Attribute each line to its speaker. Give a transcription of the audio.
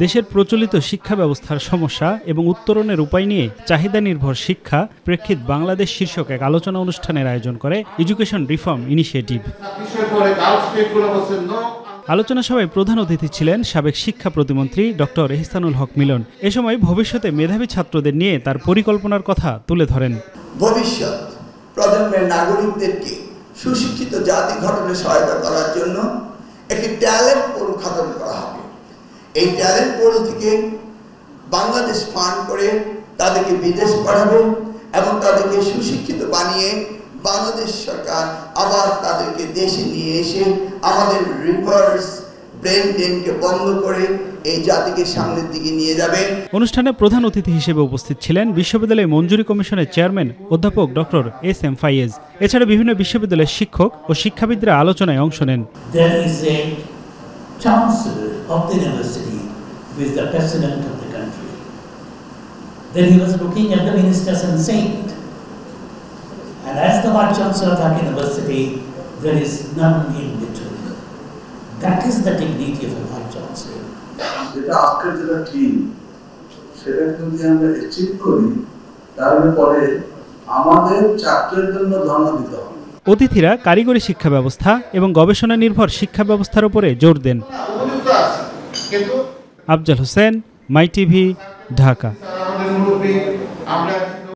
Speaker 1: দেশের প্রচলিত শিক্ষা ব্যবস্থার সমস্যা এবং উত্তরণের উপায় নিয়ে চাহিদা নির্ভর শিক্ষা প্রেক্ষিত বাংলাদেশ শীর্ষক এক আলোচনা অনুষ্ঠানের আয়োজন করে এডুকেশন রিফর্ম ইনিশিয়েটিভ। আলোচনা সভায় প্রধান অতিথি ছিলেন সাবেক শিক্ষা প্রতিমন্ত্রী ডক্টর এহসানুল হক মিলন। এ সময় ভবিষ্যতে মেধাবী ছাত্রদের নিয়ে তার পরিকল্পনার কথা তুলে ধরেন।
Speaker 2: ভবিষ্যৎ প্রজন্মের নাগরিকদেরকে সুশিক্ষিত জাতি গঠনে সহায়তা করার জন্য একটি ট্যালেন্ট পুল গঠন করা হবে। এই ট্যালেন্ট পুল থেকে বাংলাদেশ ফান্ড করে তাদেরকে বিদেশ পাঠাবে এবং তাদেরকে সুশিক্ষিত বানিয়ে বাংলাদেশ সরকার আবার তাদেরকে দেশে নিয়ে এসে আমাদের রিভার্স ব্রেন ড্রেনকে বন্ধ করে এই জাতিকে সামনের দিকে নিয়ে যাবে।
Speaker 1: অনুষ্ঠানে প্রধান অতিথি হিসেবে উপস্থিত ছিলেন বিশ্ববিদ্যালয় মঞ্জুরি কমিশনের চেয়ারম্যান অধ্যাপক ডক্টর এস.এম. ফাইয়েজ। এছাড়া বিভিন্ন বিশ্ববিদ্যালয়ের শিক্ষক ও শিক্ষাবিদরা আলোচনায় অংশ নেন।
Speaker 3: Of the university with the president of the country. Then he was looking at the ministers and saying, and as the Vice Chancellor of that university, there is none in between. That is the dignity of a Vice Chancellor.
Speaker 4: যেটা আজকের যেটা ঠিক সেটা যদি আমরা achieve করি তাহলে পরে আমাদের ছাত্রের জন্য ধর্ম দিতে হবে।
Speaker 1: অতিথিরা কারিগরি শিক্ষা ব্যবস্থা এবং গবেষণা নির্ভর শিক্ষা ব্যবস্থার উপরে জোর দেন। আফজাল হোসেন, মাই টিভি, ঢাকা।